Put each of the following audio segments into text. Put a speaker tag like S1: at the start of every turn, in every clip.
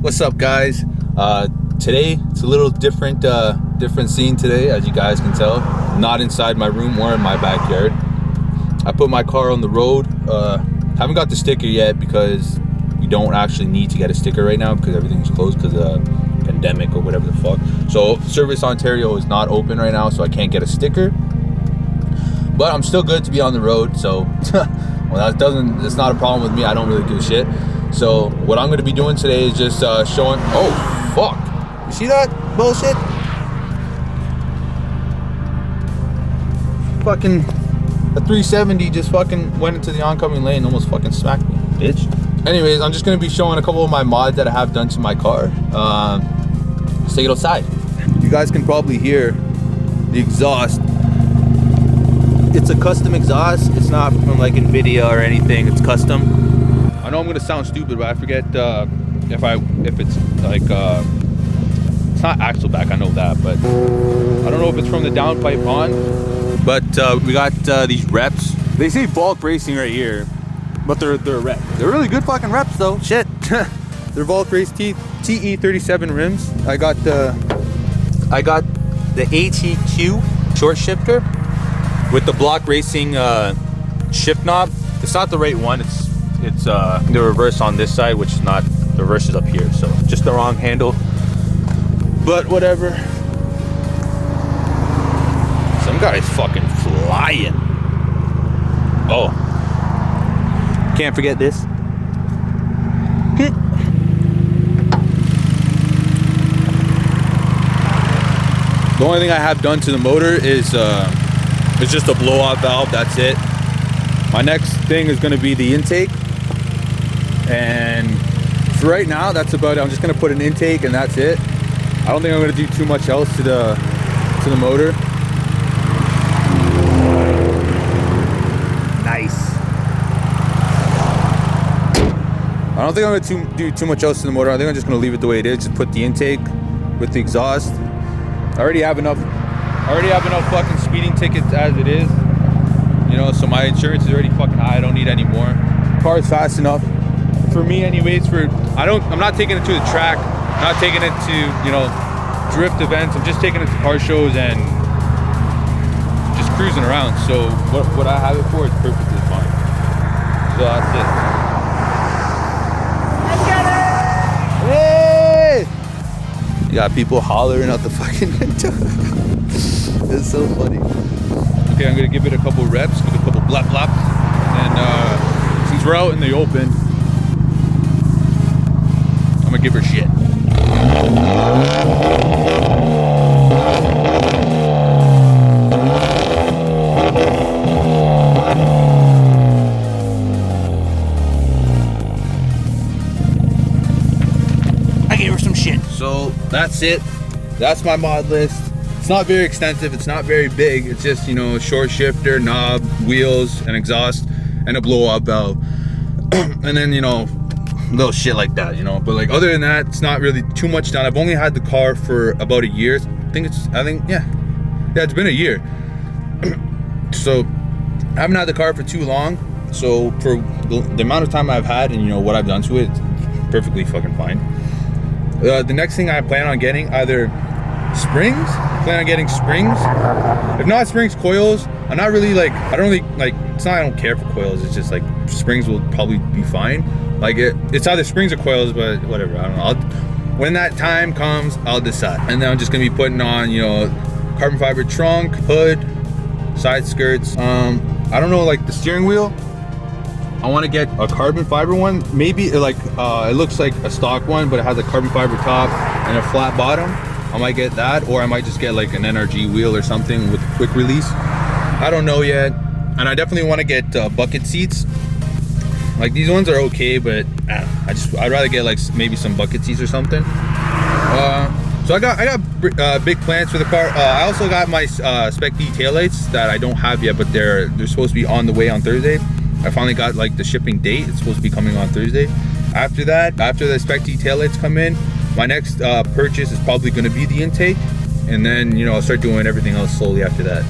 S1: What's up, guys? Today it's a little different scene today, as you guys can tell. Not inside my room or in my backyard. I put my car on the road. Haven't got the sticker yet because we don't actually need to get a sticker right now because everything's closed because of pandemic or whatever the fuck. So Service Ontario is not open right now, so I can't get a sticker. But I'm still good to be on the road, so well, it's not a problem with me. I don't really give a shit. So what I'm going to be doing today is just showing. Oh fuck! You see that bullshit? Fucking a 370 just fucking went into the oncoming lane, and almost fucking smacked me, bitch. Anyways, I'm just going to be showing a couple of my mods that I have done to my car. Let's take it outside. You guys can probably hear the exhaust. It's a custom exhaust. It's not from like NVIDIA or anything. It's custom. I know I'm gonna sound stupid, but I forget if it's like it's not axle back. I know that, but I don't know if it's from the downpipe on. But we got these reps. They say Vault Racing right here, but they're rep. They're really good fucking reps though. Shit, they're Vault Race TE37 rims. I got the ATQ short shifter with the Block Racing shift knob. It's not the right one. It's the reverse on this side, which is not, the reverse is up here, so just the wrong handle, but whatever. Some guy's fucking flying. Oh, can't forget this. The only thing I have done to the motor is it's just a blowout valve. That's it. My next thing is going to be the intake, and for right now that's about it. I'm just going to put an intake and that's it. I don't think I'm going to do too much else to the motor. Nice. I don't think I'm going to do too much else to the motor. I think I'm just going to leave it the way it is. Just put the intake with the exhaust. I already have enough fucking speeding tickets as it is. You know, so my insurance is already fucking high. I don't need any more. Car is fast enough for me, anyways. I'm not taking it to the track. I'm not taking it to, you know, drift events. I'm just taking it to car shows and just cruising around. So what I have it for is perfectly fine. So that's it. Let's get it! Hey! You got people hollering out the fucking window. It's so funny. Okay, I'm gonna give it a couple reps, give it a couple blap blap, and since we're out in the open, I'm gonna give her shit. I gave her some shit. So that's it. That's my mod list. It's not very extensive, it's not very big. It's just, you know, a short shifter, knob, wheels, an exhaust, and a blow-up valve. And then, you know, little shit like that, you know. But like, other than that, it's not really too much done. I've only had the car for about a year. Yeah, it's been a year. So I haven't had the car for too long. So for the amount of time I've had and, you know, what I've done to it, it's perfectly fucking fine. The next thing I plan on getting, either springs. Plan on getting springs. If not springs, coils. I'm not really like, I don't really like, it's not I don't care for coils, it's just like springs will probably be fine. Like it's either springs or coils, but whatever, I don't know. When that time comes, I'll decide. And then I'm just gonna be putting on, you know, carbon fiber trunk, hood, side skirts. I don't know, like the steering wheel, I want to get a carbon fiber one. Maybe like it looks like a stock one, but it has a carbon fiber top and a flat bottom. I might get that, or I might just get like an NRG wheel or something with quick release. I don't know yet. And I definitely want to get bucket seats. Like these ones are okay, but I'd rather get like maybe some bucket seats or something. So I got big plans for the car. I also got my Spec D taillights that I don't have yet, but they're supposed to be on the way on Thursday. I finally got like the shipping date. It's supposed to be coming on Thursday. After the Spec D taillights come in, my next purchase is probably going to be the intake, and then, you know, I'll start doing everything else slowly after that.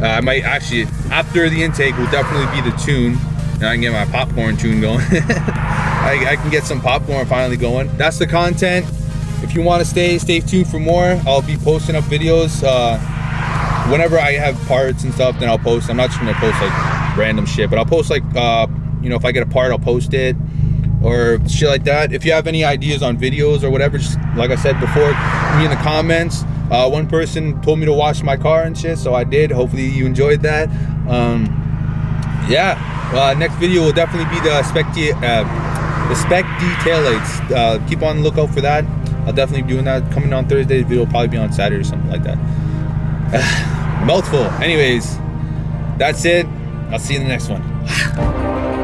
S1: I might actually, after the intake will definitely be the tune, and I can get my popcorn tune going. I can get some popcorn finally going. That's the content. If you want to stay tuned for more. I'll be posting up videos whenever I have parts and stuff. Then I'll post. I'm not just gonna post like random shit, but I'll post like you know, if I get a part, I'll post it or shit like that. If you have any ideas on videos or whatever, just like I said before, me in the comments. One person told me to wash my car and shit, so I did. Hopefully you enjoyed that. Yeah, next video will definitely be the spec detail lights. Keep on the lookout for that. I'll definitely be doing that coming on Thursday. The video will probably be on Saturday or something like that. Mouthful. Anyways, that's it. I'll see you in the next one.